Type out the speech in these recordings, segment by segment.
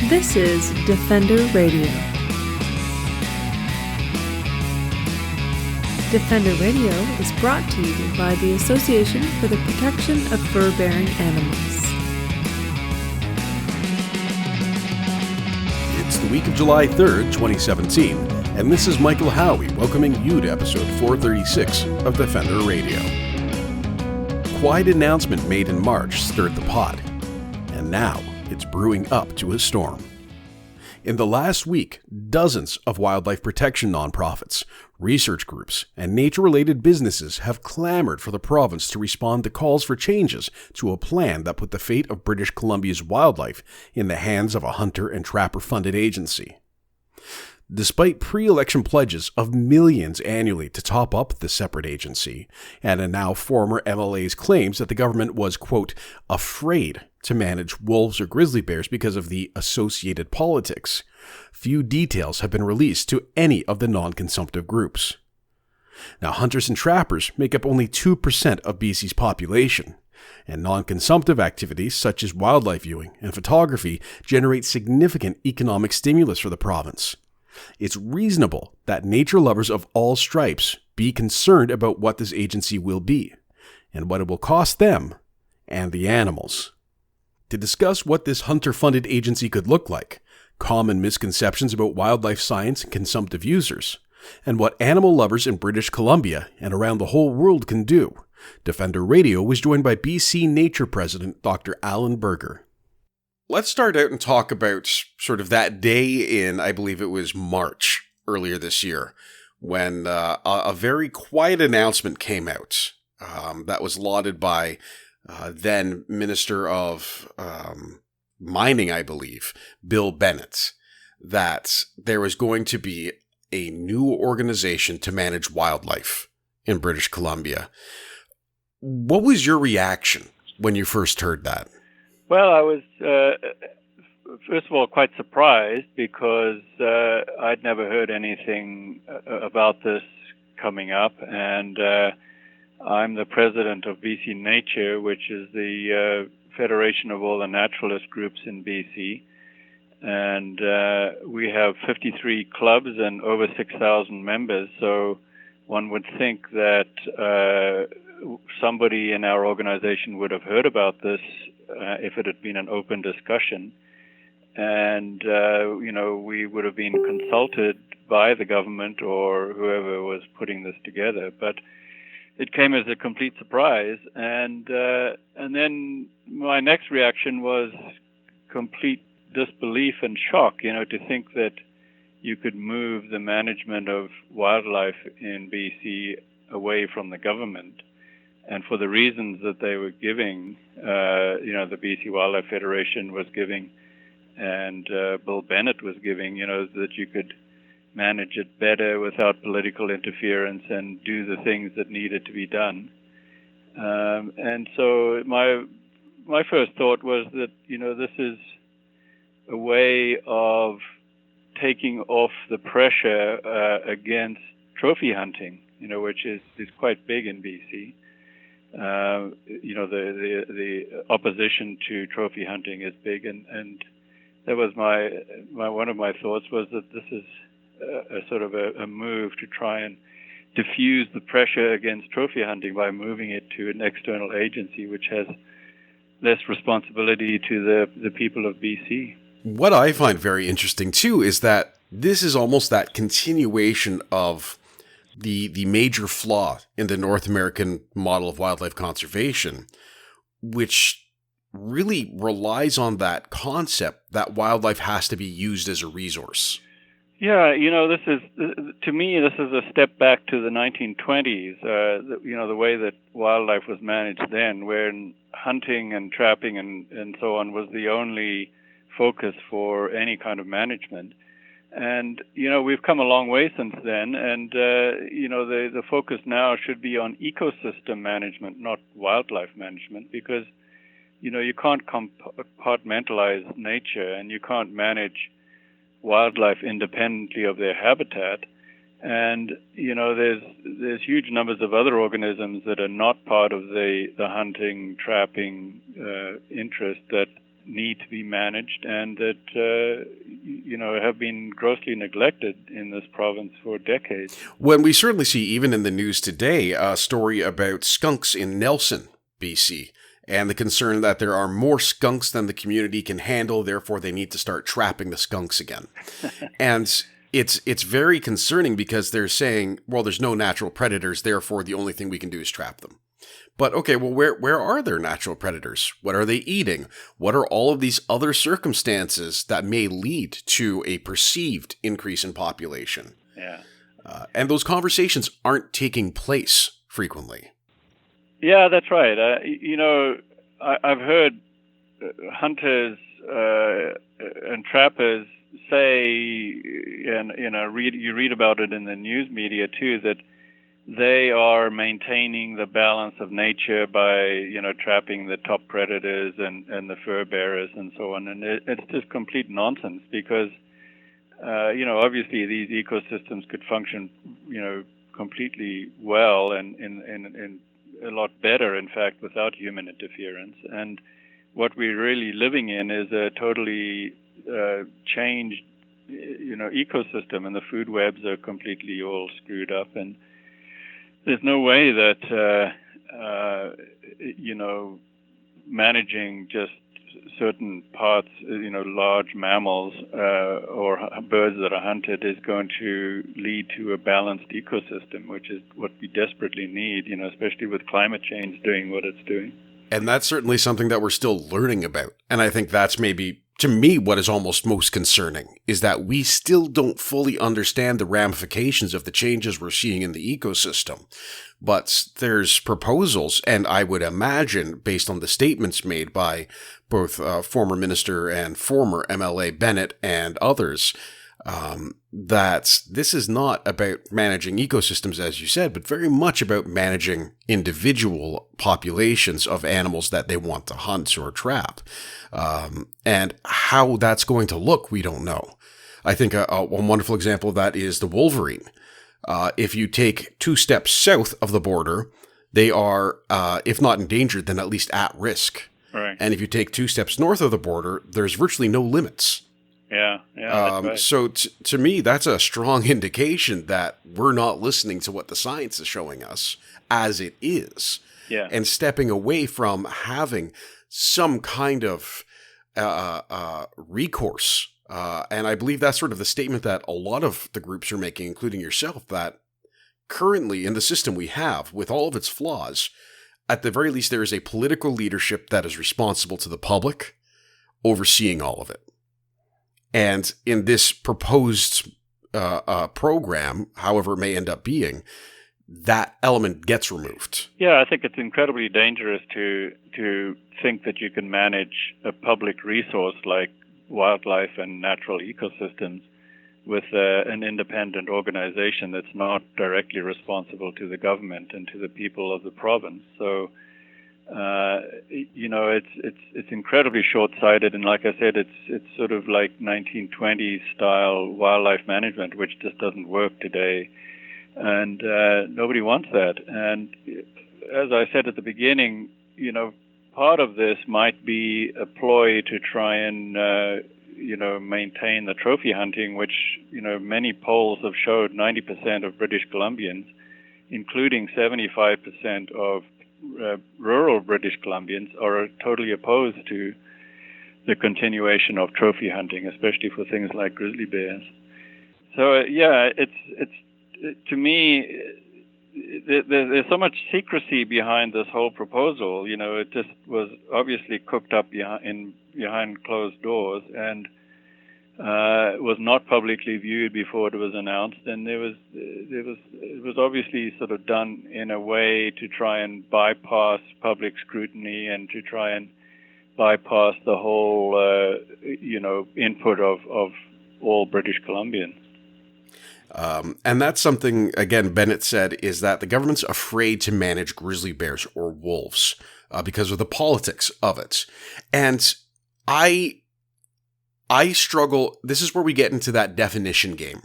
This is Defender Radio. Defender Radio is brought to you by the Association for the Protection of Fur-Bearing Animals. It's the week of July 3rd, 2017, and this is Michael Howie welcoming you to episode 436 of Defender Radio. Quiet announcement made in March stirred the pot, and now it's brewing up to a storm. In the last week, dozens of wildlife protection nonprofits, research groups, and nature-related businesses have clamored for the province to respond to calls for changes to a plan that put the fate of British Columbia's wildlife in the hands of a hunter and trapper-funded agency. Despite pre-election pledges of millions annually to top up the separate agency, and a now former MLA's claims that the government was, quote, afraid to manage wolves or grizzly bears because of the associated politics, few details have been released to any of the non-consumptive groups. Now, hunters and trappers make up only 2% of BC's population, and non-consumptive activities such as wildlife viewing and photography generate significant economic stimulus for the province. It's reasonable that nature lovers of all stripes be concerned about what this agency will be, and what it will cost them and the animals. To discuss what this hunter-funded agency could look like, common misconceptions about wildlife science and consumptive users, and what animal lovers in British Columbia and around the whole world can do, Defender Radio was joined by BC Nature President Dr. Alan Berger. Let's start out and talk about sort of that day in, I believe it was March earlier this year, when a very quiet announcement came out that was lauded by then Minister of Mining, I believe, Bill Bennett, that there was going to be a new organization to manage wildlife in British Columbia. What was your reaction when you first heard that? Well, I was, first of all, quite surprised because I'd never heard anything about this coming up, and I'm the president of BC Nature, which is the federation of all the naturalist groups in BC, and we have 53 clubs and over 6,000 members, so one would think that somebody in our organization would have heard about this if it had been an open discussion. And, we would have been consulted by the government or whoever was putting this together. But it came as a complete surprise. And then my next reaction was complete disbelief and shock, to think that you could move the management of wildlife in BC away from the government. And for the reasons that they were giving, the BC Wildlife Federation was giving, and Bill Bennett was giving, that you could manage it better without political interference and do the things that needed to be done. And so my first thought was that, this is a way of taking off the pressure against trophy hunting, which is quite big in BC. The opposition to trophy hunting is big, and that was one of my thoughts was that this is a sort of a move to try and diffuse the pressure against trophy hunting by moving it to an external agency which has less responsibility to the people of BC. What I find very interesting too is that this is almost that continuation of the major flaw in the North American model of wildlife conservation, which really relies on that concept that wildlife has to be used as a resource. Yeah, this is, to me, this is a step back to the 1920s, the way that wildlife was managed then, when hunting and trapping and so on was the only focus for any kind of management. And, we've come a long way since then, and, the focus now should be on ecosystem management, not wildlife management, because, you can't compartmentalize nature, and you can't manage wildlife independently of their habitat. And, there's huge numbers of other organisms that are not part of the hunting, trapping interest that need to be managed and that, have been grossly neglected in this province for decades. When we certainly see, even in the news today, a story about skunks in Nelson, BC, and the concern that there are more skunks than the community can handle, therefore they need to start trapping the skunks again. And it's very concerning because they're saying, well, there's no natural predators, therefore the only thing we can do is trap them. But okay, well, where are their natural predators? What are they eating? What are all of these other circumstances that may lead to a perceived increase in population? Yeah. And those conversations aren't taking place frequently. Yeah, that's right. I've heard hunters and trappers say, and you read about it in the news media too, that they are maintaining the balance of nature by, trapping the top predators and the fur bearers and so on. And it's just complete nonsense because, obviously these ecosystems could function, completely well and in a lot better, in fact, without human interference. And what we're really living in is a totally changed, ecosystem, and the food webs are completely all screwed up. And there's no way that, managing just certain parts, large mammals or birds that are hunted is going to lead to a balanced ecosystem, which is what we desperately need, especially with climate change doing what it's doing. And that's certainly something that we're still learning about. And I think that's maybe, to me, what is almost most concerning is that we still don't fully understand the ramifications of the changes we're seeing in the ecosystem. But there's proposals, and I would imagine, based on the statements made by both former minister and former MLA Bennett and others, that this is not about managing ecosystems, as you said, but very much about managing individual populations of animals that they want to hunt or trap. And how that's going to look, we don't know. I think a wonderful example of that is the wolverine. If you take 2 steps south of the border, they are, if not endangered, then at least at risk. Right. And if you take 2 steps north of the border, there's virtually no limits. Yeah, that's right. So to me, that's a strong indication that we're not listening to what the science is showing us as it is. Yeah. And stepping away from having some kind of recourse. And I believe that's sort of the statement that a lot of the groups are making, including yourself, that currently in the system we have, with all of its flaws, at the very least there is a political leadership that is responsible to the public, overseeing all of it. And in this proposed program, however it may end up being, that element gets removed. Yeah, I think it's incredibly dangerous to think that you can manage a public resource like wildlife and natural ecosystems with an independent organization that's not directly responsible to the government and to the people of the province. So, it's incredibly short-sighted, and like I said, it's sort of like 1920s style wildlife management, which just doesn't work today, and nobody wants that. And as I said at the beginning, part of this might be a ploy to try and maintain the trophy hunting, which many polls have showed 90% of British Columbians, including 75% of rural British Columbians, are totally opposed to the continuation of trophy hunting, especially for things like grizzly bears. So it's to me, there's so much secrecy behind this whole proposal. It just was obviously cooked up behind closed doors and was not publicly viewed before it was announced, and it was obviously sort of done in a way to try and bypass public scrutiny and to try and bypass the whole input of all British Columbians. And that's something, again, Bennett said, is that the government's afraid to manage grizzly bears or wolves because of the politics of it. And I struggle. This is where we get into that definition game,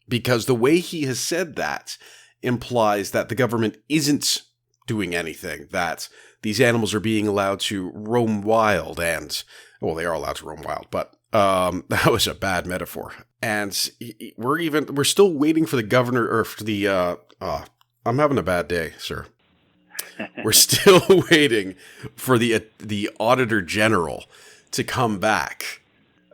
because the way he has said that implies that the government isn't doing anything, that these animals are being allowed to roam wild and, well, they are allowed to roam wild, but that was a bad metaphor. And we're still waiting for the governor, or for the, I'm having a bad day, sir. We're still waiting for the Auditor General to come back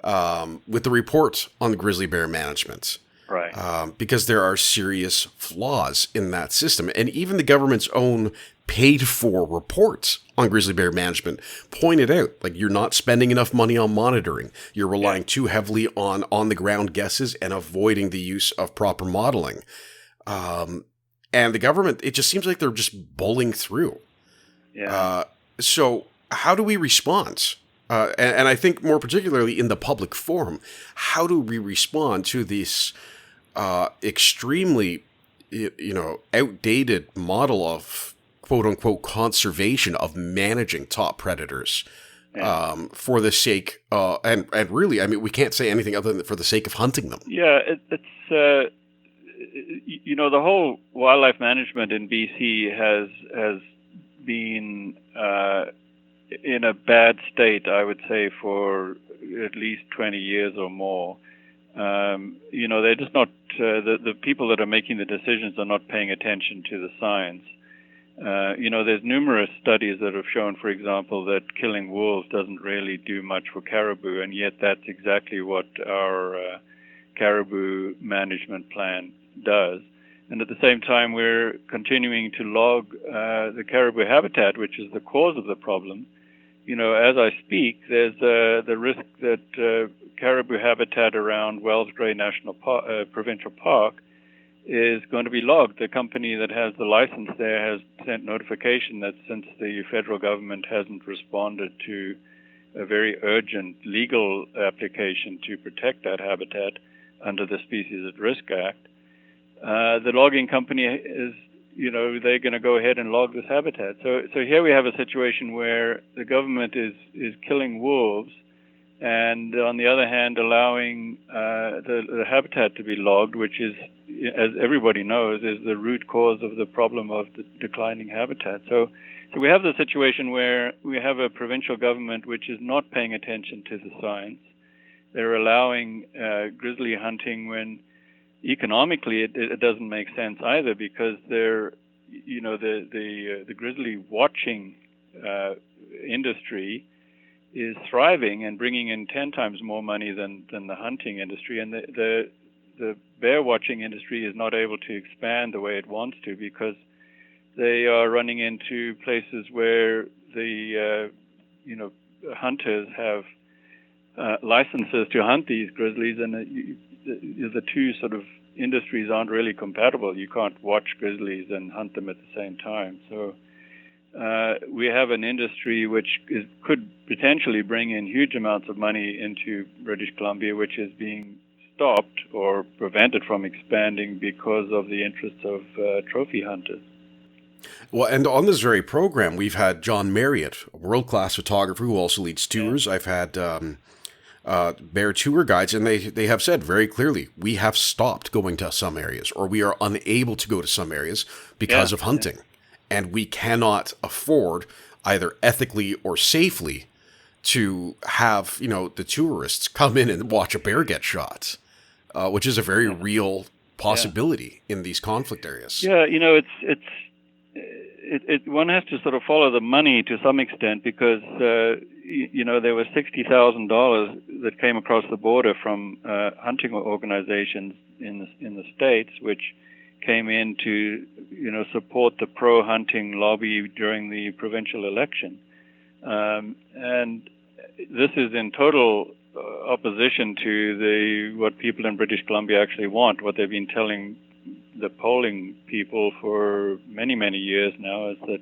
with the report on the grizzly bear management. Right. Because there are serious flaws in that system. And even the government's own paid-for reports on grizzly bear management pointed out, like, you're not spending enough money on monitoring. You're relying too heavily on on-the-ground guesses and avoiding the use of proper modeling. And the government, it just seems like they're just bowling through. Yeah. So how do we respond? And I think more particularly in the public forum, how do we respond to this extremely, outdated model of quote unquote conservation, of managing top predators for the sake, and really, I mean, we can't say anything other than for the sake of hunting them. Yeah, it's the whole wildlife management in BC has been in a bad state, I would say, for at least 20 years or more. They're just not, the people that are making the decisions are not paying attention to the science. There's numerous studies that have shown, for example, that killing wolves doesn't really do much for caribou, and yet that's exactly what our caribou management plan does. And at the same time, we're continuing to log the caribou habitat, which is the cause of the problem. As I speak, there's the risk that caribou habitat around Wells Gray National Provincial Park is going to be logged. The company that has the license there has sent notification that since the federal government hasn't responded to a very urgent legal application to protect that habitat under the Species at Risk Act, the logging company is, they're going to go ahead and log this habitat. So here we have a situation where the government is killing wolves, and on the other hand, allowing the habitat to be logged, which is, as everybody knows, is the root cause of the problem of the declining habitat. So we have the situation where we have a provincial government which is not paying attention to the science. They're allowing grizzly hunting when economically it doesn't make sense either, because the grizzly watching industry is thriving and bringing in 10 times more money than the hunting industry, and the bear watching industry is not able to expand the way it wants to, because they are running into places where the hunters have licenses to hunt these grizzlies, and the two sort of industries aren't really compatible. You can't watch grizzlies and hunt them at the same time. So we have an industry which could potentially bring in huge amounts of money into British Columbia, which is being stopped or prevented from expanding because of the interests of trophy hunters. Well, and on this very program, we've had John Marriott, a world-class photographer who also leads tours. Yeah. I've had bear tour guides, and they have said very clearly, we have stopped going to some areas, or we are unable to go to some areas because of hunting. Yeah. And we cannot afford, either ethically or safely, to have, the tourists come in and watch a bear get shot, which is a very real possibility in these conflict areas. Yeah, one has to sort of follow the money to some extent, because there was $60,000 that came across the border from hunting organizations in the States, which came in to support the pro-hunting lobby during the provincial election, and this is in total opposition to what people in British Columbia actually want. What they've been telling the polling people for many, many years now is that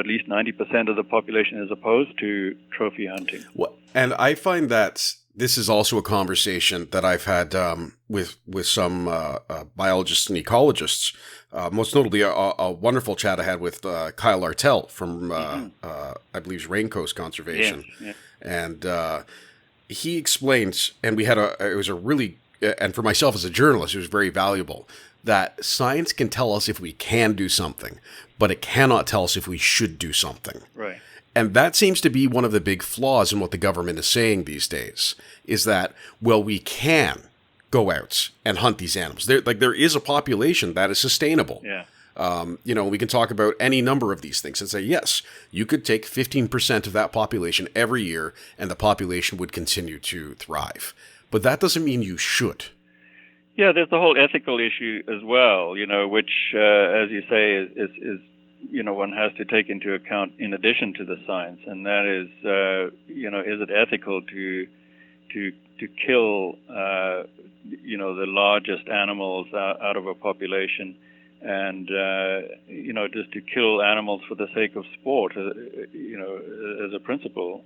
at least 90% of the population is opposed to trophy hunting. Well, and I find that this is also a conversation that I've had with some biologists and ecologists. Most notably, a wonderful chat I had with Kyle Artell from I believe Rain Coast Conservation, and he explains. And we had it was a really, and for myself as a journalist, it was very valuable, that science can tell us if we can do something, but it cannot tell us if we should do something. Right. And that seems to be one of the big flaws in what the government is saying these days, is that, well, we can go out and hunt these animals. There is a population that is sustainable. Yeah. We can talk about any number of these things and say, yes, you could take 15% of that population every year and the population would continue to thrive. But that doesn't mean you should. Yeah, there's the whole ethical issue as well, which, as you say, is one has to take into account in addition to the science, and that is, is it ethical to kill, the largest animals out of a population, and just to kill animals for the sake of sport, as a principle.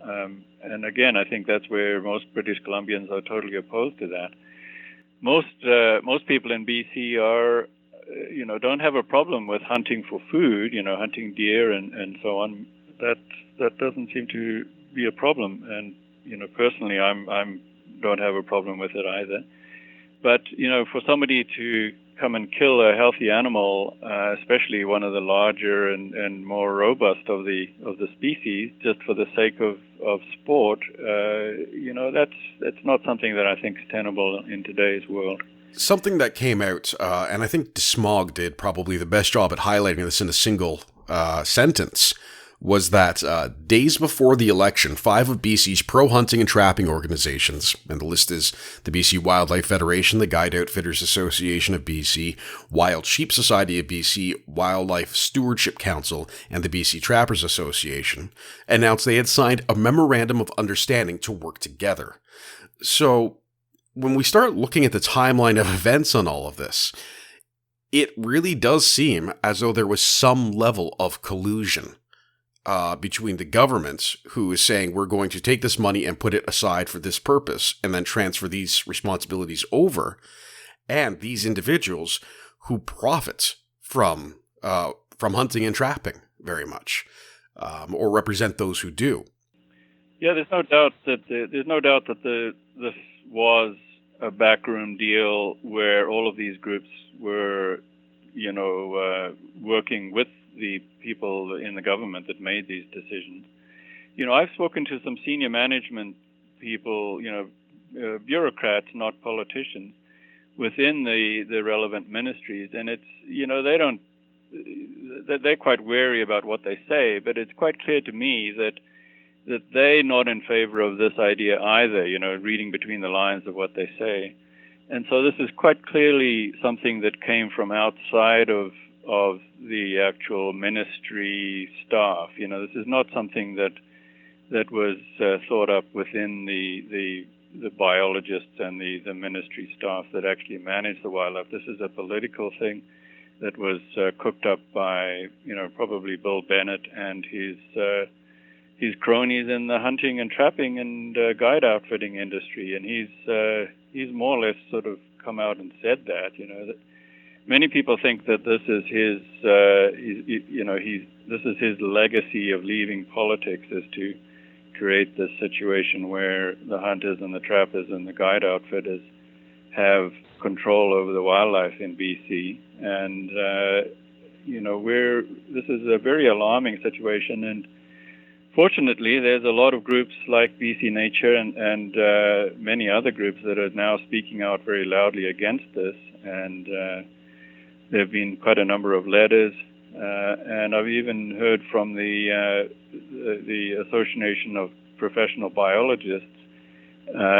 And again, I think that's where most British Columbians are totally opposed to that. Most people in BC are, don't have a problem with hunting for food, hunting deer and so on. That doesn't seem to be a problem. And, personally, I'm don't have a problem with it either. But, for somebody to come and kill a healthy animal, especially one of the larger and more robust of the species, just for the sake of sport, that's not something that I think is tenable in today's world. Something that came out, and I think Smog did probably the best job at highlighting this in a single sentence, was that days before the election, 5 of BC's pro-hunting and trapping organizations, and the list is the BC Wildlife Federation, the Guide Outfitters Association of BC, Wild Sheep Society of BC, Wildlife Stewardship Council, and the BC Trappers Association, announced they had signed a memorandum of understanding to work together. So when we start looking at the timeline of events on all of this, it really does seem as though there was some level of collusion between the government, who is saying we're going to take this money and put it aside for this purpose and then transfer these responsibilities over, and these individuals who profit from hunting and trapping very much, or represent those who do. Yeah, there's no doubt that this was a backroom deal where all of these groups were, working with the people in the government that made these decisions. I've spoken to some senior management people, bureaucrats, not politicians, within the relevant ministries, and it's, they're quite wary about what they say, but it's quite clear to me that they're not in favor of this idea either, reading between the lines of what they say. And so this is quite clearly something that came from outside of the actual ministry staff. This is not something that was thought up within the biologists and the ministry staff that actually manage the wildlife. This is a political thing that was cooked up by, probably Bill Bennett and his cronies in the hunting and trapping and guide outfitting industry, and he's more or less sort of come out and said that. That many people think that this is his legacy of leaving politics, is to create this situation where the hunters and the trappers and the guide outfitters have control over the wildlife in BC, and this is a very alarming situation. And fortunately, there's a lot of groups like BC Nature and many other groups that are now speaking out very loudly against this. And there have been quite a number of letters, and I've even heard from the Association of Professional Biologists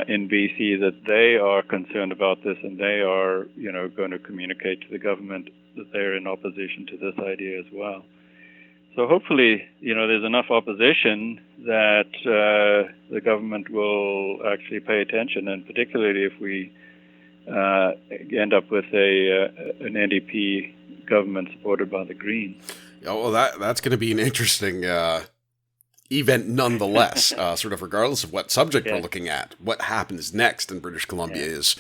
in BC that they are concerned about this, and they are, going to communicate to the government that they're in opposition to this idea as well. So hopefully, there's enough opposition that the government will actually pay attention, and particularly if we end up with an NDP government supported by the Greens. Yeah, well, that's going to be an interesting event nonetheless, sort of regardless of what subject we're looking at. What happens next in British Columbia is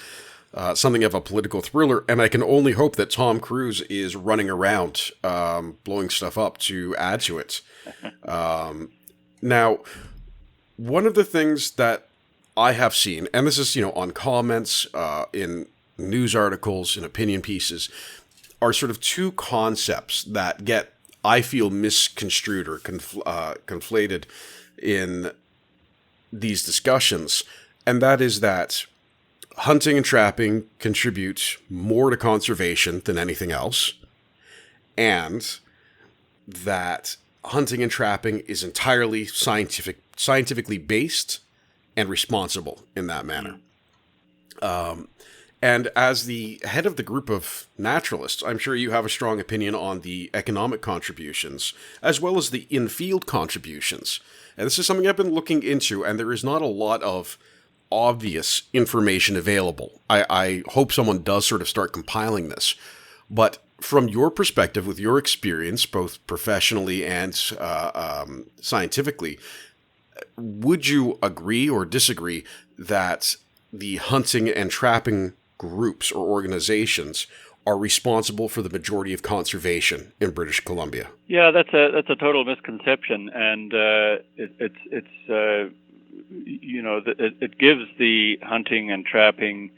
something of a political thriller, and I can only hope that Tom Cruise is running around blowing stuff up to add to it. Now, one of the things that I have seen, and this is, on comments, in news articles, in opinion pieces, are sort of two concepts that get I feel misconstrued or conflated in these discussions, and that is that hunting and trapping contribute more to conservation than anything else, and that hunting and trapping is entirely scientifically based and responsible in that manner. And as the head of the group of naturalists, I'm sure you have a strong opinion on the economic contributions, as well as the in-field contributions. And this is something I've been looking into, and there is not a lot of obvious information available. I hope someone does sort of start compiling this. But from your perspective, with your experience, both professionally and scientifically, would you agree or disagree that the hunting and trapping groups or organizations are responsible for the majority of conservation in British Columbia? Yeah, that's a total misconception, and it gives the hunting and trapping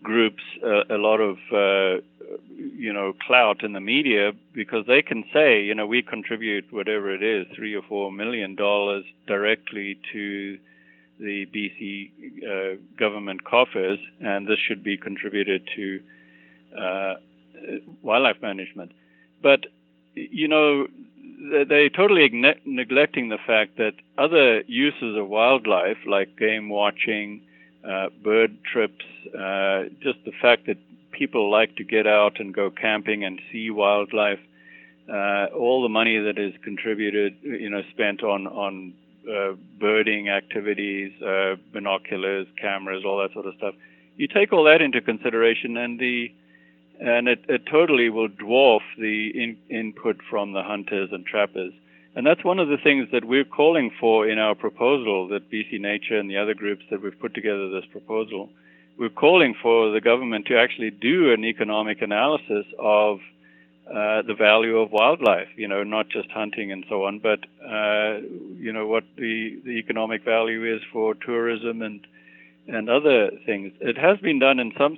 groups a lot of clout in the media, because they can say, we contribute whatever it is, $3 or $4 million directly to the BC government coffers, and this should be contributed to wildlife management. But, they're totally neglecting the fact that other uses of wildlife, like game watching, bird trips, just the fact that people like to get out and go camping and see wildlife, all the money that is contributed, spent on birding activities, binoculars, cameras, all that sort of stuff. You take all that into consideration, and it totally will dwarf the input from the hunters and trappers. And that's one of the things that we're calling for in our proposal, that BC Nature and the other groups that we've put together this proposal. We're calling for the government to actually do an economic analysis of the value of wildlife, not just hunting and so on, but, what the economic value is for tourism and other things. It has been done in some,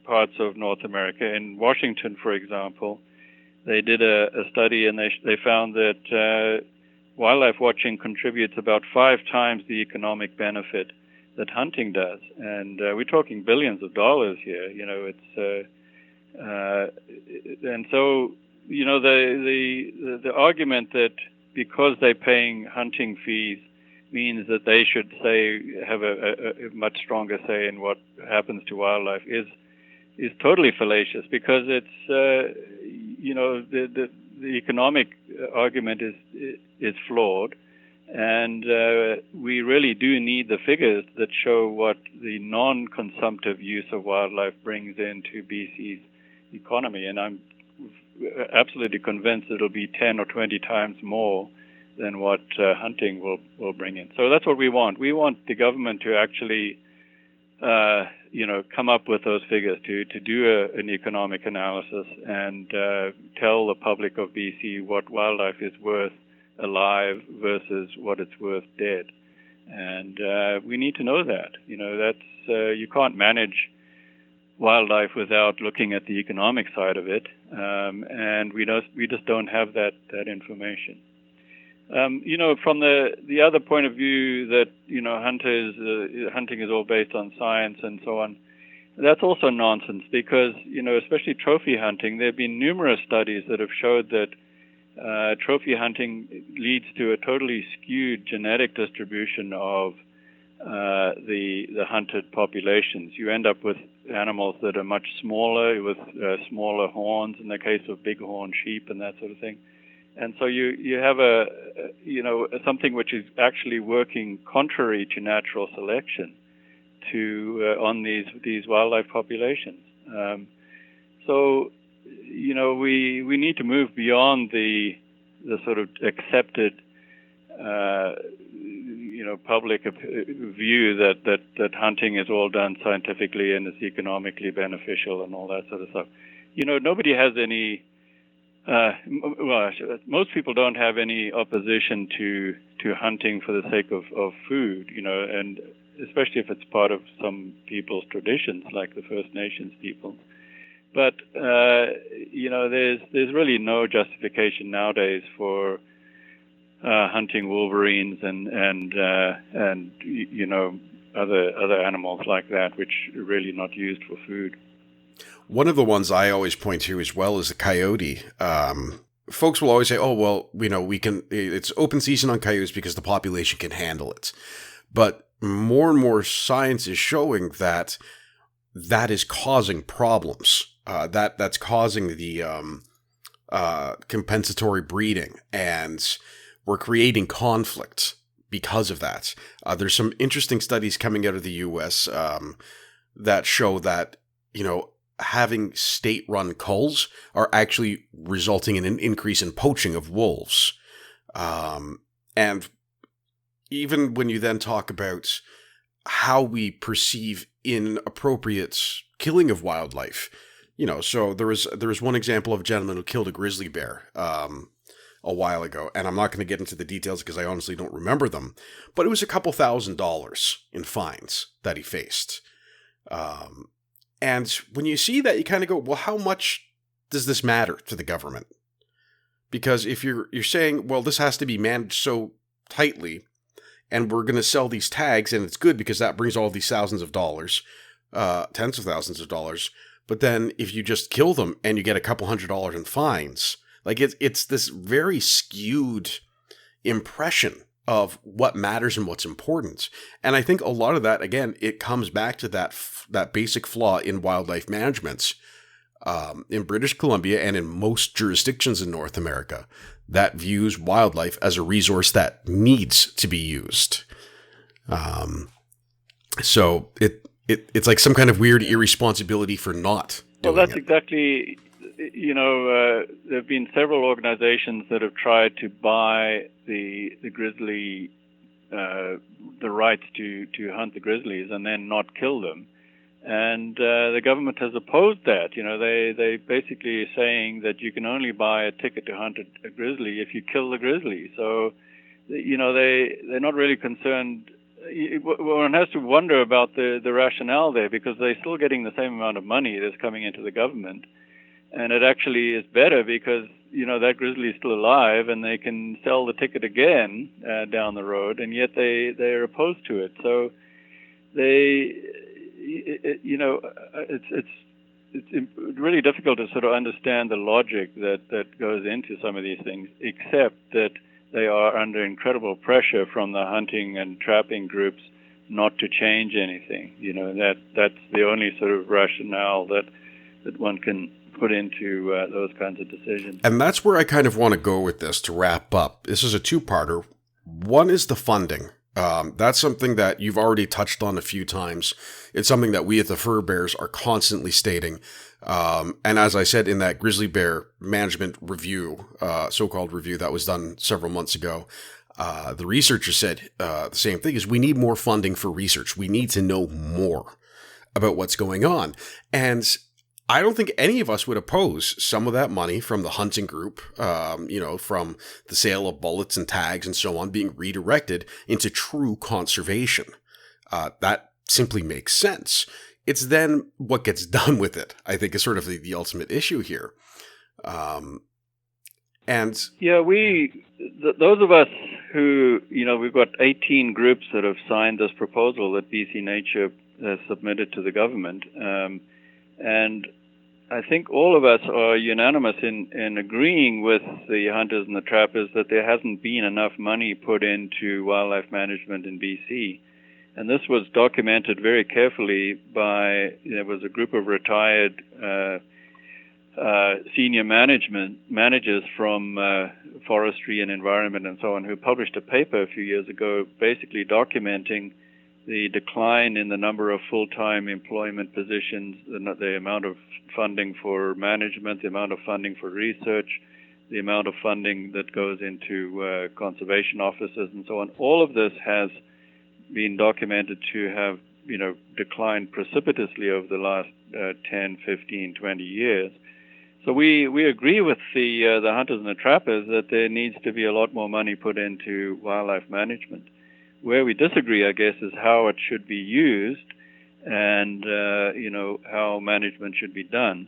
parts of North America. In Washington, for example, they did a study, and they found that wildlife watching contributes about 5 times the economic benefit that hunting does. And we're talking billions of dollars here. And so, the argument that because they're paying hunting fees means that they should have a much stronger say in what happens to wildlife is totally fallacious, because it's the economic argument is flawed, and we really do need the figures that show what the non-consumptive use of wildlife brings into BC's economy, and I'm absolutely convinced it'll be 10 or 20 times more than what hunting will bring in. So that's what we want. We want the government to actually come up with those figures, to do an economic analysis and tell the public of BC what wildlife is worth alive versus what it's worth dead. And we need to know that. That's you can't manage wildlife without looking at the economic side of it, and we just don't have that information. From the other point of view that hunting is all based on science and so on, that's also nonsense, because especially trophy hunting, there have been numerous studies that have showed that trophy hunting leads to a totally skewed genetic distribution of the hunted populations. You end up with animals that are much smaller, with smaller horns in the case of bighorn sheep and that sort of thing. And so you have something which is actually working contrary to natural selection on these wildlife populations. So we need to move beyond the sort of accepted public view that hunting is all done scientifically and is economically beneficial and all that sort of stuff. Nobody has any. Most people don't have any opposition to hunting for the sake of food, and especially if it's part of some people's traditions, like the First Nations people. But there's really no justification nowadays for hunting wolverines and other animals like that, which are really not used for food. One of the ones I always point to as well is the coyote. Folks will always say, "Oh, well, it's open season on coyotes because the population can handle it." But more and more science is showing that is causing problems. That's causing the compensatory breeding, and we're creating conflict because of that. There's some interesting studies coming out of the U.S. That show that, having state-run culls are actually resulting in an increase in poaching of wolves. And even when you then talk about how we perceive inappropriate killing of wildlife, so there was one example of a gentleman who killed a grizzly bear a while ago, and I'm not going to get into the details because I honestly don't remember them, but it was a couple $1,000s in fines that he faced. And when you see that, you kind of go, well, how much does this matter to the government? Because if you're saying, well, this has to be managed so tightly, and we're going to sell these tags, and it's good because that brings all these thousands of dollars, tens of thousands of dollars. But then if you just kill them and you get a couple $100 in fines, like it's this very skewed impression of what matters and what's important. And I think a lot of that, again, it comes back to that basic flaw in wildlife management in British Columbia and in most jurisdictions in North America that views wildlife as a resource that needs to be used. So it's like some kind of weird irresponsibility for not doing it. Well, that's exactly, there have been several organizations that have tried to buy the grizzly, the rights to hunt the grizzlies and then not kill them. And the government has opposed that. They basically saying that you can only buy a ticket to hunt a grizzly if you kill the grizzly. So, they're not really concerned. One has to wonder about the rationale there, because they're still getting the same amount of money that's coming into the government. And it actually is better because, that grizzly is still alive and they can sell the ticket again down the road, and yet they're opposed to it. So it's really difficult to sort of understand the logic that goes into some of these things, except that they are under incredible pressure from the hunting and trapping groups not to change anything. That's the only sort of rationale that one can put into those kinds of decisions. And that's where I kind of want to go with this to wrap up. This is a two-parter. One is the funding. That's something that you've already touched on a few times. It's something that we at the Fur Bears are constantly stating. And as I said in that grizzly bear management review, so-called review that was done several months ago, the researchers said the same thing, is we need more funding for research. We need to know more about what's going on. And I don't think any of us would oppose some of that money from the hunting group, from the sale of bullets and tags and so on, being redirected into true conservation. That simply makes sense. It's then what gets done with it, I think, is sort of the ultimate issue here. Those of us who, we've got 18 groups that have signed this proposal that BC Nature has submitted to the government. And I think all of us are unanimous in agreeing with the hunters and the trappers that there hasn't been enough money put into wildlife management in BC. And this was documented very carefully by, there was a group of retired senior managers from forestry and environment and so on, who published a paper a few years ago basically documenting the decline in the number of full-time employment positions, the amount of funding for management, the amount of funding for research, the amount of funding that goes into conservation offices and so on. All of this has been documented to have, declined precipitously over the last 10, 15, 20 years. So we agree with the hunters and the trappers that there needs to be a lot more money put into wildlife management. Where we disagree, I guess, is how it should be used and, how management should be done.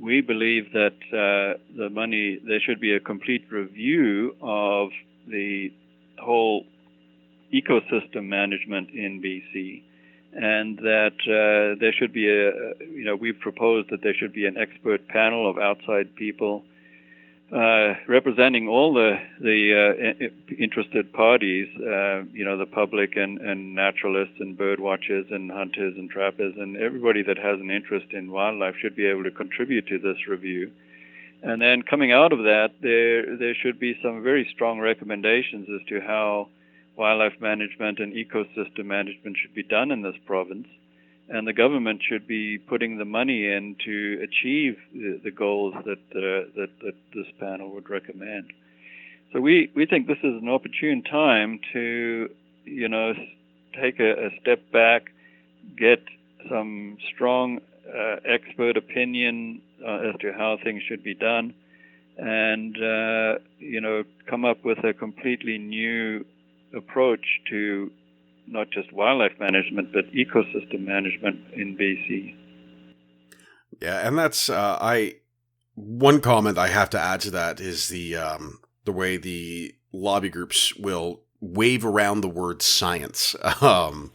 we believe that there should be a complete review of the whole ecosystem management in BC, and that there should be we've proposed that there should be an expert panel of outside people representing all the interested parties, the public and naturalists and bird watchers and hunters and trappers and everybody that has an interest in wildlife should be able to contribute to this review. And then coming out of that, there should be some very strong recommendations as to how wildlife management and ecosystem management should be done in this province. And the government should be putting the money in to achieve the goals that this panel would recommend. So we think this is an opportune time to, take a step back, get some strong expert opinion as to how things should be done, and come up with a completely new approach to not just wildlife management, but ecosystem management in BC. Yeah, and that's one comment I have to add to that is the way the lobby groups will wave around the word science.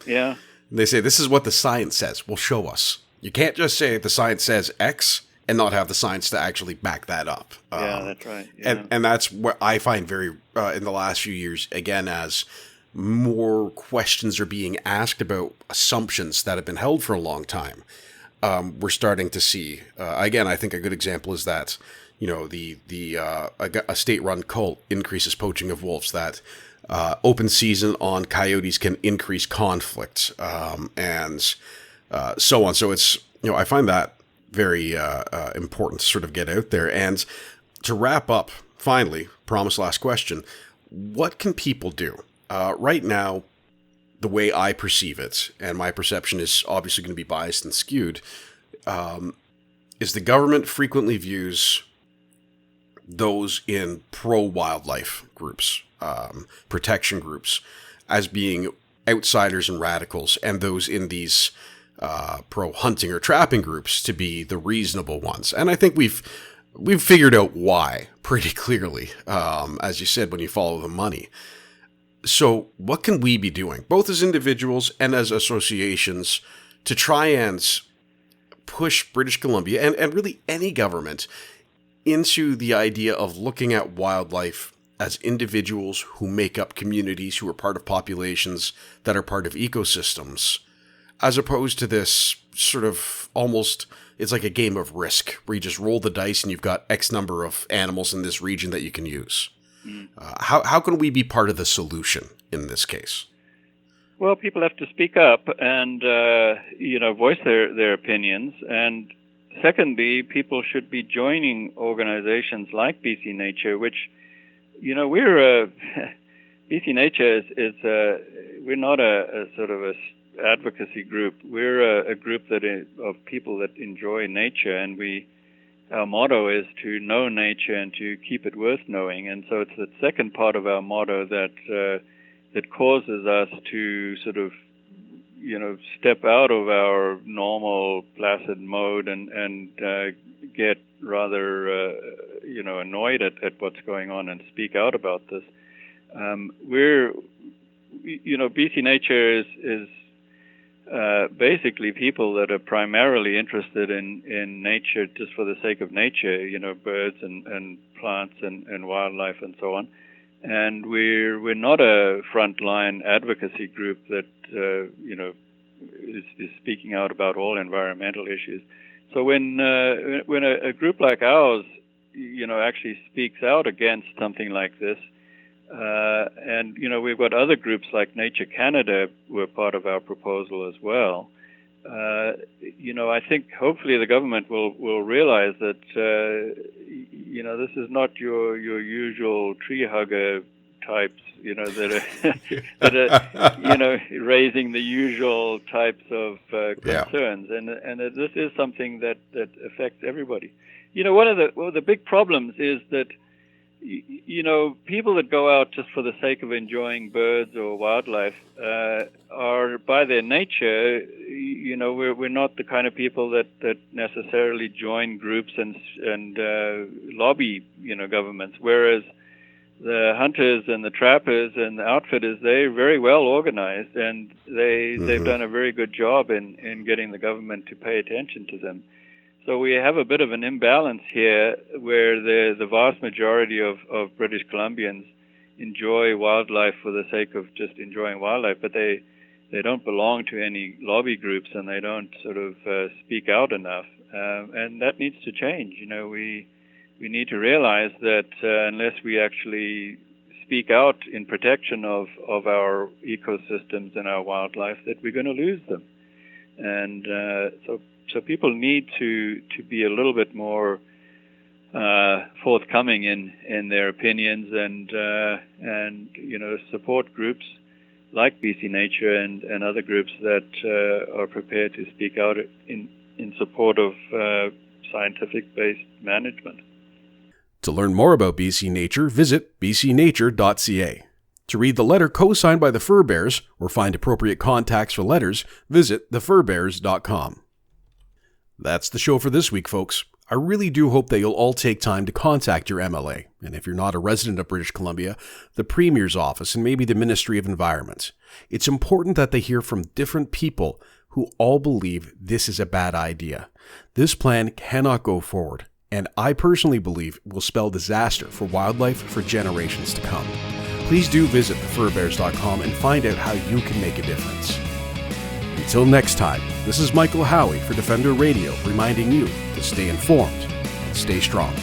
Yeah. They say, this is what the science says. Well, show us. You can't just say the science says X and not have the science to actually back that up. Yeah, that's right. Yeah. And that's what I find very, in the last few years, again, as more questions are being asked about assumptions that have been held for a long time. We're starting to see, again, I think a good example is that, a state-run cult increases poaching of wolves, that open season on coyotes can increase conflict, and so on. So it's, I find that very important to sort of get out there. And to wrap up, finally, promise last question, what can people do? Right now, the way I perceive it, and my perception is obviously going to be biased and skewed, is the government frequently views those in pro-wildlife groups, protection groups, as being outsiders and radicals, and those in these pro-hunting or trapping groups to be the reasonable ones. And I think we've figured out why pretty clearly, as you said, when you follow the money. So what can we be doing, both as individuals and as associations, to try and push British Columbia and really any government into the idea of looking at wildlife as individuals who make up communities, who are part of populations that are part of ecosystems, as opposed to this sort of almost, it's like a game of Risk, where you just roll the dice and you've got X number of animals in this region that you can use. How can we be part of the solution in this case? Well, people have to speak up and voice their opinions. And secondly, people should be joining organizations like BC Nature, which we're BC Nature is we're not a sort of a advocacy group. We're a group of people that enjoy nature, and our motto is to know nature and to keep it worth knowing. And so it's the second part of our motto that causes us to sort of, step out of our normal placid mode and get rather, annoyed at what's going on and speak out about this. BC Nature is basically people that are primarily interested in nature just for the sake of nature, birds and plants and wildlife and so on. And we're not a frontline advocacy group that is speaking out about all environmental issues. So when a group like ours, actually speaks out against something like this, and we've got other groups like Nature Canada were part of our proposal as well. I think hopefully the government will realize that this is not your usual tree hugger types, that are raising the usual types of concerns, and that this is something that affects everybody. One of the big problems is that people that go out just for the sake of enjoying birds or wildlife are, by their nature, we're not the kind of people that necessarily join groups and lobby, governments. Whereas the hunters and the trappers and the outfitters, they're very well organized, and they've done a very good job in getting the government to pay attention to them. So we have a bit of an imbalance here where the vast majority of British Columbians enjoy wildlife for the sake of just enjoying wildlife, but they don't belong to any lobby groups, and they don't sort of speak out enough. And that needs to change. We need to realize that unless we actually speak out in protection of our ecosystems and our wildlife, that we're going to lose them. And so people need to be a little bit more forthcoming in their opinions and support groups like BC Nature and other groups that are prepared to speak out in support of scientific-based management. To learn more about BC Nature, visit bcnature.ca. To read the letter co-signed by the Fur Bears or find appropriate contacts for letters, visit thefurbears.com. That's the show for this week, folks. I really do hope that you'll all take time to contact your MLA, and if you're not a resident of British Columbia, the Premier's office and maybe the Ministry of Environment. It's important that they hear from different people who all believe this is a bad idea. This plan cannot go forward, and I personally believe it will spell disaster for wildlife for generations to come. Please do visit thefurbears.com and find out how you can make a difference. Until next time, this is Michael Howie for Defender Radio, reminding you to stay informed and stay strong.